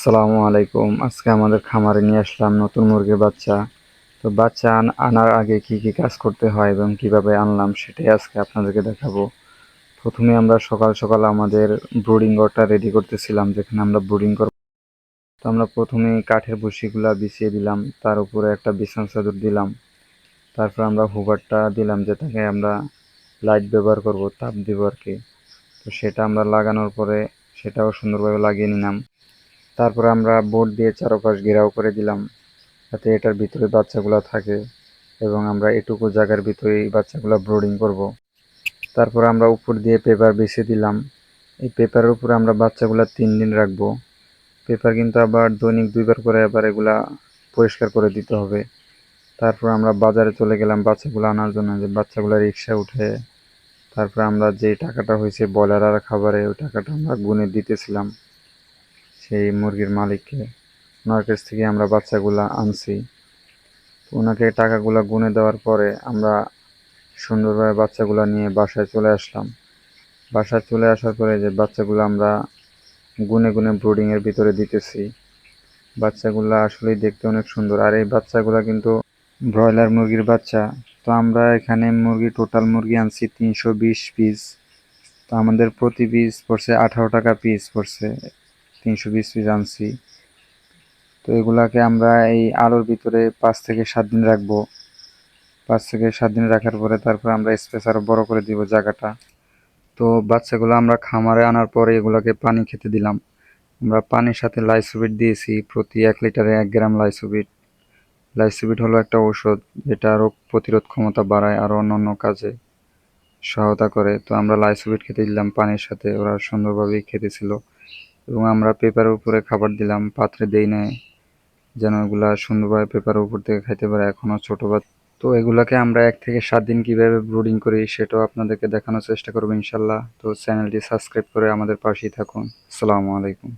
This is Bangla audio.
আসসালামু আলাইকুম। আজকে আমাদের খামারে নিয়ে আসলাম নতুন মুরগির বাচ্চা। তো বাচ্চা আনার আগে কি কি কাজ করতে হয় এবং কিভাবে আনলাম সেটাই আজকে আপনাদেরকে দেখাবো। প্রথমে আমরা সকাল সকাল আমাদের ব্রুডিং ঘরটা রেডি করতেছিলাম, যেখানে আমরা ব্রুডিং করব। তো আমরা প্রথমে কাঠের ভুসিগুলা বিছিয়ে দিলাম, তার উপরে একটা বিছানা চাদর দিলাম। তারপর আমরা হুবারটা দিলাম, যেটাকে আমরা লাইট ব্যবহার করব, তাপ দিব আর কি। তো সেটা আমরা লাগানোর পরে সেটাও সুন্দরভাবে লাগিয়ে নিলাম। তারপরে আমরা বোর্ড দিয়ে চারপাশ ঘেরাও করে দিলাম, যাতে এটার ভিতরে বাচ্চাগুলো থাকে এবং আমরা এটুকু জায়গার ভিতরেই বাচ্চাগুলো ব্রুডিং করব। তারপর আমরা উপর দিয়ে পেপার বিছিয়ে দিলাম। এই পেপারের উপরে আমরা বাচ্চাগুলো 3 দিন রাখবো। পেপার কিন্তু আবার দৈনিক 2বার করে আবার এগুলা পরিষ্কার করে দিতে হবে। তারপর আমরা বাজারে চলে গেলাম বাচ্চাগুলো আনার জন্য, যে বাচ্চাগুলো রিক্সায় উঠে তারপর আমরা যে টাকাটা হয়েছে ব্রয়লার আর খাবারে, ওই টাকাটা আমরা গুনে দিতেছিলাম সেই মুরগির মালিককে। ওনার কাছ থেকে আমরা বাচ্চাগুলা আনছি। ওনাকে টাকাগুলো গুনে দেওয়ার পরে আমরা সুন্দরভাবে বাচ্চাগুলো নিয়ে বাসায় চলে আসলাম। বাসায় চলে আসার পরে যে বাচ্চাগুলো আমরা গুনে গুনে ব্রুডিংয়ের ভিতরে দিতেছি, বাচ্চাগুলো আসলেই দেখতে অনেক সুন্দর। আর এই বাচ্চাগুলো কিন্তু ব্রয়লার মুরগির বাচ্চা। তো আমরা এখানে টোটাল মুরগি আনছি 320 পিস। তো আমাদের প্রতি পিস পড়ছে 18 টাকা পিস পড়ছে, 320 পিস আনছি। তো এগুলাকে আমরা এই আলোর ভিতরে 5 থেকে 7 দিন রাখবো। 5 থেকে 7 দিন রাখার পরে তারপর আমরা স্পেস আরও বড় করে দিব জায়গাটা। তো বাচ্চাগুলো আমরা খামারে আনার পরে এগুলোকে পানি খেতে দিলাম। আমরা পানির সাথে লাইসোবিট দিয়েছি, প্রতি 1 লিটারে 1 গ্রাম লাইসোবিট। লাইসোবিট হলো একটা ঔষধ, যেটা রোগ প্রতিরোধ ক্ষমতা বাড়ায় আর অন্যান্য কাজে সহায়তা করে। তো আমরা লাইসোবিট খেতে দিলাম পানির সাথে, ওরা সুন্দরভাবেই খেতেছিল। এবং আমরা পেপারের উপরে খাবার দিলাম, পাত্রে দেই নাই, যেন এগুলা সুন্দরভাবে পেপারের উপর থেকে খাইতে পারে, এখনও ছোটো বাচ্চা। তো এগুলাকে আমরা 1 থেকে 7 দিন কীভাবে ব্রুডিং করি সেটাও আপনাদেরকে দেখানোর চেষ্টা করবো ইনশাল্লাহ। তো চ্যানেলটি সাবস্ক্রাইব করে আমাদের পাশেই থাকুন। আসসালামু আলাইকুম।